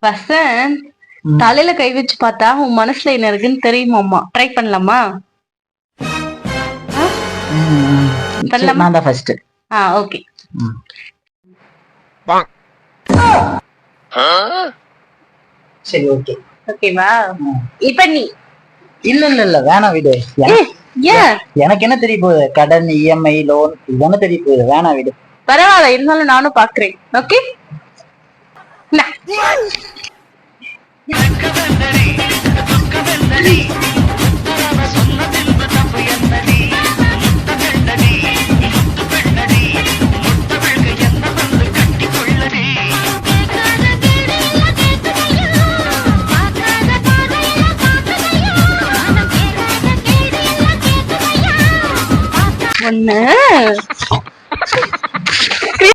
வசந்த், தலையில கை வச்சு பார்த்தா உன் மனசுல என்ன இருக்குன்னு தெரியுமாம்மா. ட்ரை பண்ணலாமா? பண்ணலாமா? நான் தான் ஃபர்ஸ்ட். ஓகே. சரி, ஓகே. ஓகேவா? இப்ப நீ இல்ல வேணாம் விடு. ஏன்? எனக்கு என்ன தெரிய போகுது? கடன், இஎம்ஐ, லோன் இதென்ன தெரிய போகுது? வேணாம் விடு. பரவாயில்ல, இருந்தாலும் நானும் பாக்குறேன். ஓகே. ஒண்ணு